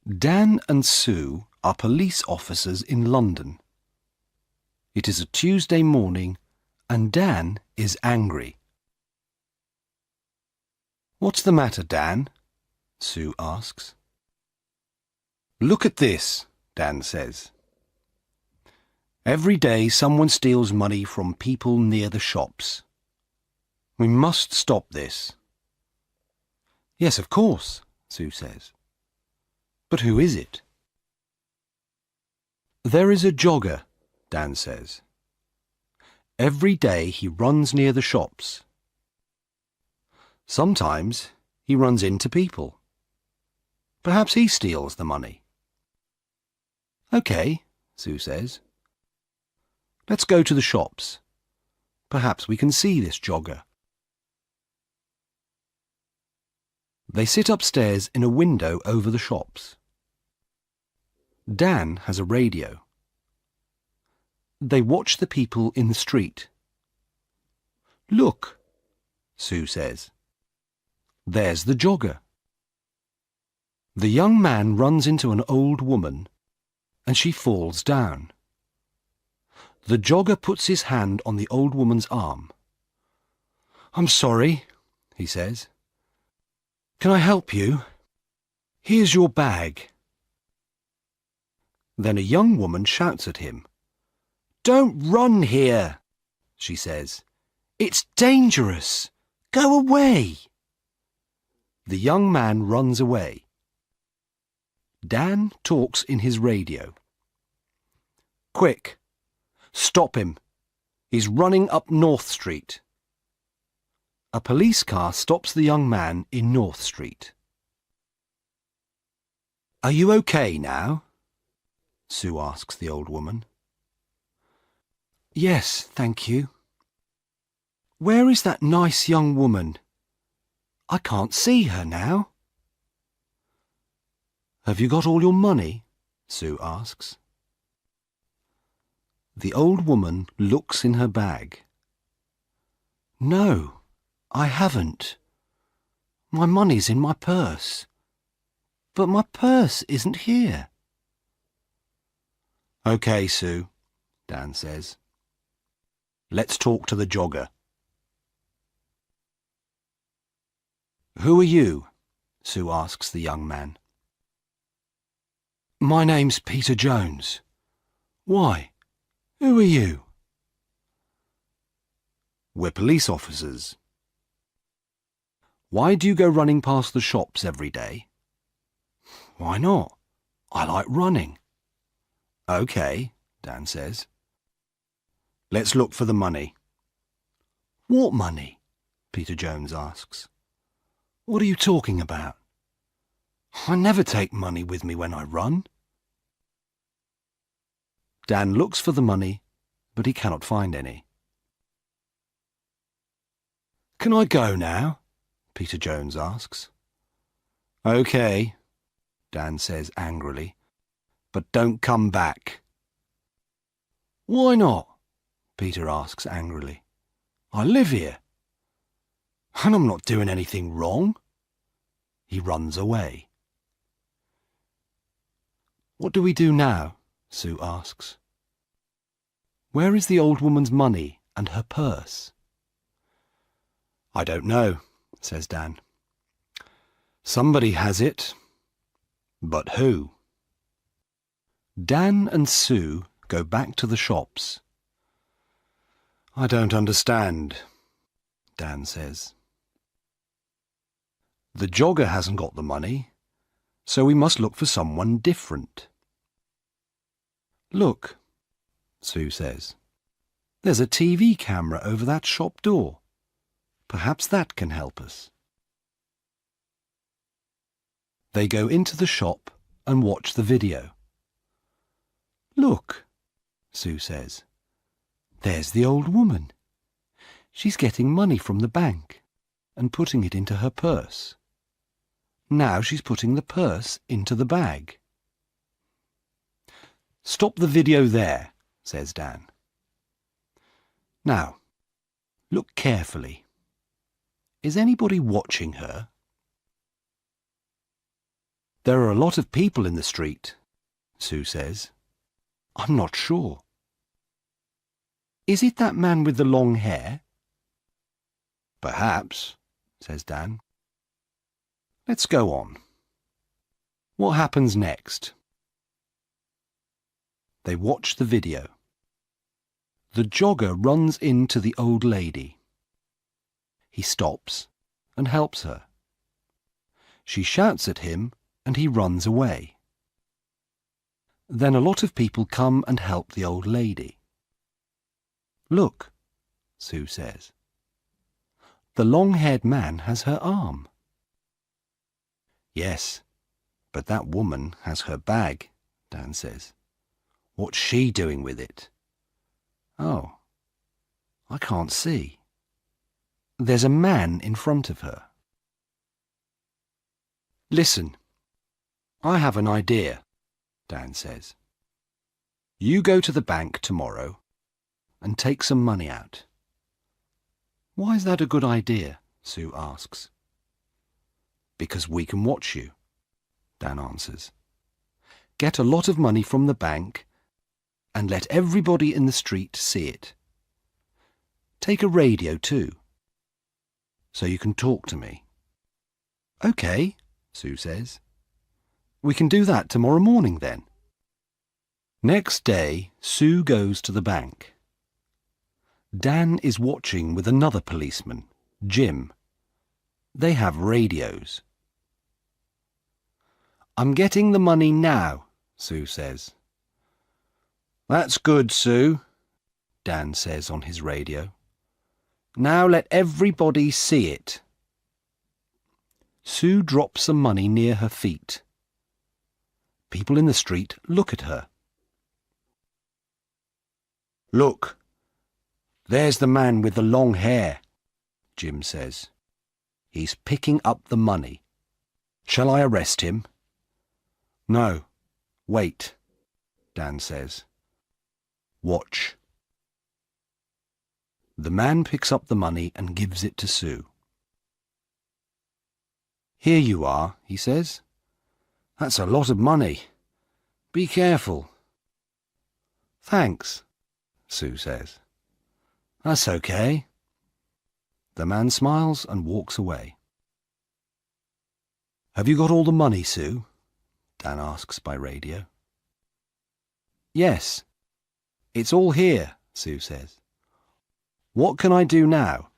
Dan and Sue are police officers in London. It is a Tuesday morning and Dan is angry. "What's the matter, Dan?" Sue asks. "Look at this," Dan says. "Every day someone steals money from people near the shops. We must stop this." "Yes, of course," Sue says. "But who is it?" "There is a jogger," Dan says. "Every day he runs near the shops. Sometimes he runs into people. Perhaps he steals the money." "OK," Sue says. "Let's go to the shops. Perhaps we can see this jogger." They sit upstairs in a window over the shops. Dan has a radio. They watch the people in the street. "Look," Sue says. "There's the jogger." The young man runs into an old woman and she falls down. The jogger puts his hand on the old woman's arm. "I'm sorry," he says. "Can I help you? Here's your bag." Then a young woman shouts at him. "Don't run here," she says. "It's dangerous. Go away." The young man runs away. Dan talks in his radio. "Quick, stop him. He's running up North Street." A police car stops the young man in North Street. "Are you okay now?" Sue asks the old woman. "Yes, thank you." "Where is that nice young woman? I can't see her now." "Have you got all your money?" Sue asks. The old woman looks in her bag. "No, I haven't. My money's in my purse. But my purse isn't here." "OK, Sue," Dan says. "Let's talk to the jogger." "Who are you?" Sue asks the young man. "My name's Peter Jones. Why? Who are you?" "We're police officers." "Why do you go running past the shops every day?" "Why not? I like running." "OK," Dan says. "Let's look for the money." "What money?" Peter Jones asks. "What are you talking about? I never take money with me when I run." Dan looks for the money, but he cannot find any. "Can I go now?" Peter Jones asks. "OK," Dan says angrily, "but don't come back." "Why not?" Peter asks angrily. "I live here. And I'm not doing anything wrong." He runs away. "What do we do now?" Sue asks. "Where is the old woman's money and her purse?" "I don't know," says Dan. "Somebody has it. But who?" Dan and Sue go back to the shops. "I don't understand," Dan says. "The jogger hasn't got the money, so we must look for someone different." "Look," Sue says. "There's a TV camera over that shop door. Perhaps that can help us." They go into the shop and watch the video. "Look," Sue says. "There's the old woman. She's getting money from the bank and putting it into her purse. Now she's putting the purse into the bag." "Stop the video there," says Dan. "Now, look carefully. Is anybody watching her?" There are a lot of people in the street, Sue says. I'm not sure. Is it that man with the long hair? Perhaps, says Dan. Let's go on. What happens next? They watch the video. The jogger runs into the old lady. He stops and helps her. She shouts at him and he runs away. Then a lot of people come and help the old lady. Look, Sue says. The long-haired man has her arm. Yes, but that woman has her bag, Dan says. What's she doing with it? Oh, I can't see. There's a man in front of her. Listen, I have an idea, Dan says. You go to the bank tomorrow and take some money out. Why is that a good idea? Sue asks. Because we can watch you, Dan answers. Get a lot of money from the bank and let everybody in the street see it. Take a radio too, so you can talk to me. OK, Sue says. We can do that tomorrow morning then. Next day, Sue goes to the bank. Dan is watching with another policeman, Jim. They have radios. I'm getting the money now, Sue says. That's good, Sue, Dan says on his radio. Now let everybody see it. Sue drops some money near her feet. People in the street look at her. Look, there's the man with the long hair, Jim says. He's picking up the money. Shall I arrest him? No, wait, Dan says. Watch. The man picks up the money and gives it to Sue. Here you are, he says. That's a lot of money. Be careful. Thanks, Sue says. That's okay. The man smiles and walks away. Have you got all the money, Sue? Dan asks by radio. Yes, it's all here, Sue says. What can I do now?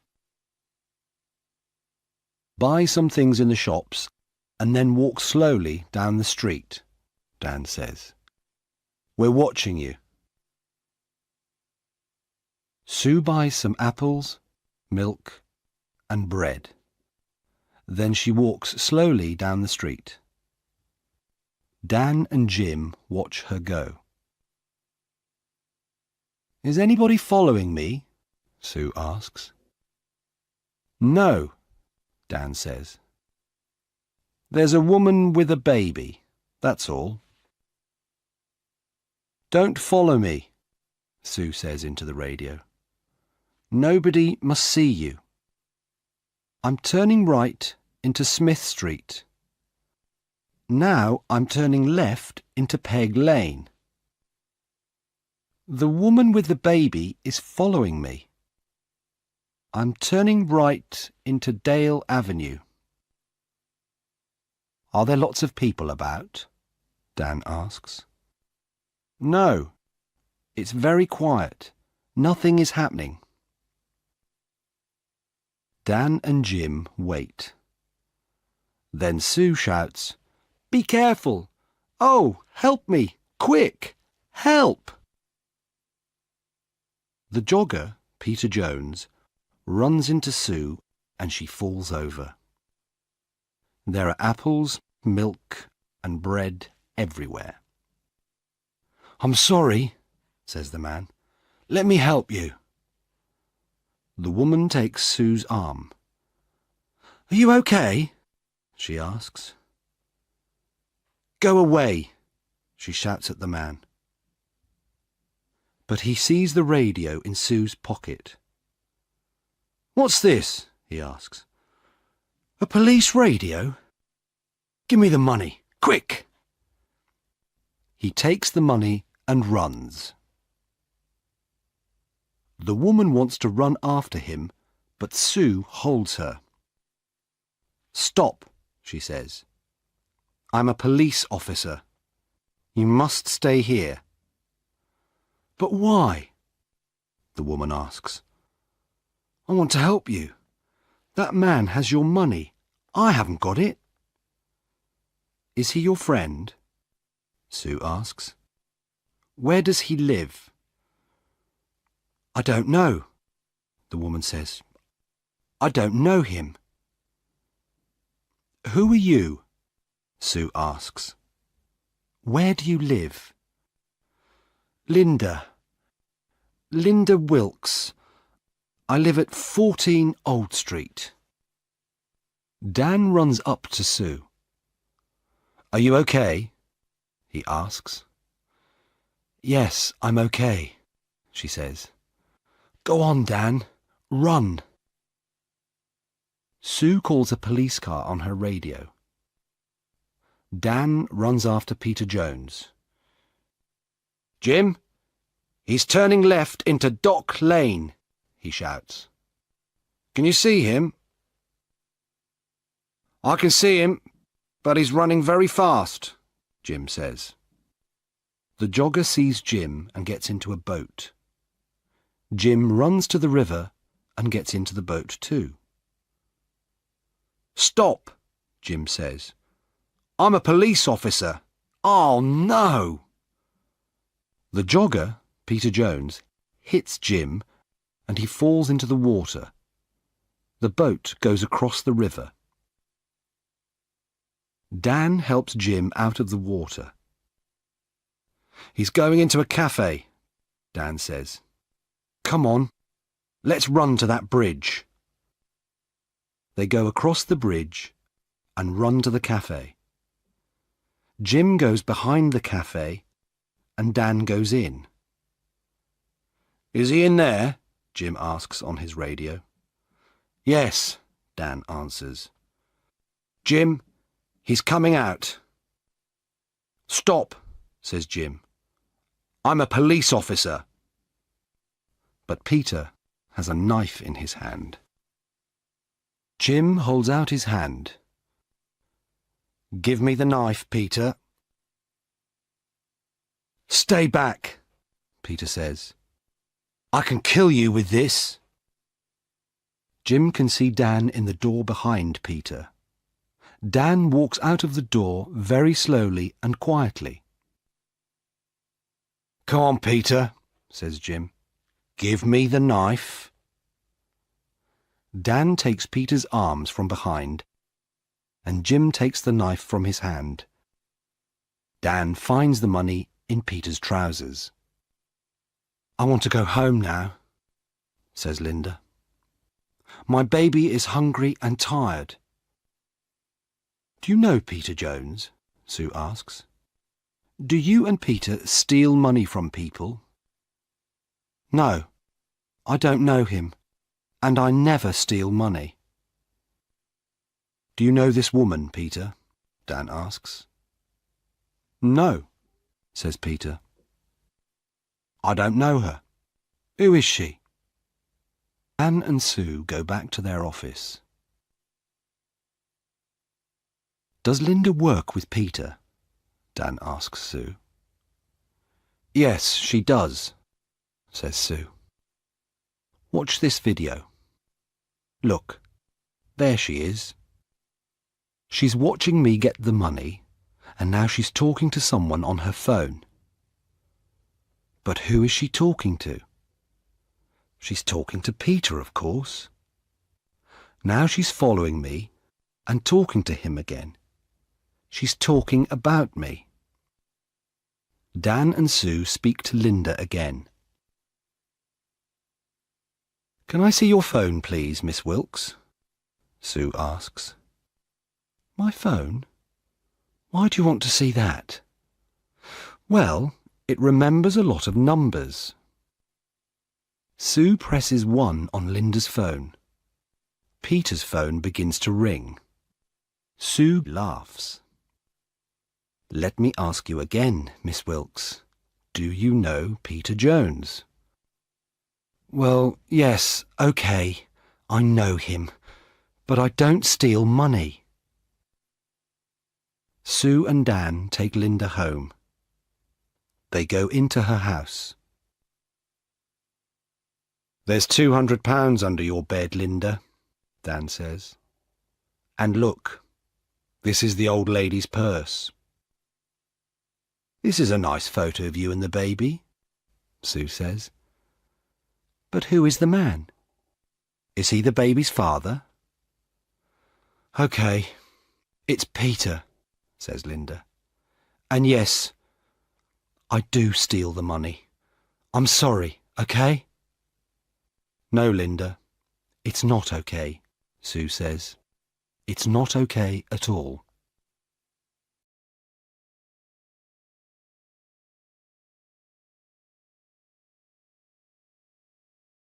Buy some things in the shops and then walk slowly down the street, Dan says. We're watching you. Sue buys some apples, milk, and bread. Then she walks slowly down the street. Dan and Jim watch her go. Is anybody following me? Sue asks. No, Dan says. There's a woman with a baby, that's all. Don't follow me, Sue says into the radio. Nobody must see you. I'm turning right into Smith Street. Now I'm turning left into Peg Lane. The woman with the baby is following me. I'm turning right into Dale Avenue. Are there lots of people about? Dan asks. No, it's very quiet. Nothing is happening. Dan and Jim wait. Then Sue shouts, Be careful! Oh, help me! Quick! Help! The jogger, Peter Jones, runs into Sue and she falls over. There are apples, milk and bread everywhere. I'm sorry, says the man. Let me help you. The woman takes Sue's arm. Are you okay? She asks. Go away, she shouts at the man. But he sees the radio in Sue's pocket. What's this? He asks. A police radio? Give me the money, Quick! He takes the money and runs. The woman wants to run after him, but Sue holds her. Stop, she says. I'm a police officer. You must stay here. But why? The woman asks. I want to help you. That man has your money. I haven't got it. Is he your friend? Sue asks. Where does he live? I don't know, the woman says. I don't know him. Who are you? Sue asks. Where do you live? Linda Wilkes. I live at 14 Old Street. Dan runs up to Sue. Are you okay? He asks. Yes, I'm okay, she says. Go on, Dan. Run. Sue calls a police car on her radio. Dan runs after Peter Jones. Jim, he's turning left into Dock Lane, he shouts. Can you see him? I can see him, but he's running very fast, Jim says. The jogger sees Jim and gets into a boat. Jim runs to the river and gets into the boat too. Stop, Jim says. I'm a police officer. Oh, no! The jogger, Peter Jones, hits Jim and he falls into the water. The boat goes across the river. Dan helps Jim out of the water. He's going into a cafe, Dan says. Come on, let's run to that bridge. They go across the bridge and run to the cafe. Jim goes behind the cafe and Dan goes in. Is he in there? Jim asks on his radio. Yes, Dan answers. Jim, he's coming out. Stop, says Jim. I'm a police officer. But Peter has a knife in his hand. Jim holds out his hand. Give me the knife, Peter. Stay back, Peter says. I can kill you with this. Jim can see Dan in the door behind Peter. Dan walks out of the door very slowly and quietly. Come on, Peter, says Jim. Give me the knife. Dan takes Peter's arms from behind, and Jim takes the knife from his hand. Dan finds the money in Peter's trousers. I want to go home now, says Linda. My baby is hungry and tired. Do you know Peter Jones? Sue asks. Do you and Peter steal money from people? No, I don't know him, and I never steal money. Do you know this woman, Peter? Dan asks. No, says Peter. I don't know her. Who is she? Dan and Sue go back to their office. Does Linda work with Peter? Dan asks Sue. Yes, she does, says Sue. Watch this video. Look, there she is. She's watching me get the money, and now she's talking to someone on her phone. But who is she talking to? She's talking to Peter, of course. Now she's following me and talking to him again. She's talking about me. Dan and Sue speak to Linda again. Can I see your phone, please, Miss Wilkes? Sue asks. My phone? Why do you want to see that? Well, it remembers a lot of numbers. Sue presses 1 on Linda's phone. Peter's phone begins to ring. Sue laughs. Let me ask you again, Miss Wilkes. Do you know Peter Jones? Well, yes, okay, I know him, but I don't steal money. Sue and Dan take Linda home. They go into her house. There's £200 under your bed, Linda, Dan says. And look, this is the old lady's purse. This is a nice photo of you and the baby, Sue says. But who is the man? Is he the baby's father? OK, it's Peter, says Linda. And yes, I do steal the money. I'm sorry, OK? No, Linda, it's not OK, Sue says. It's not OK at all.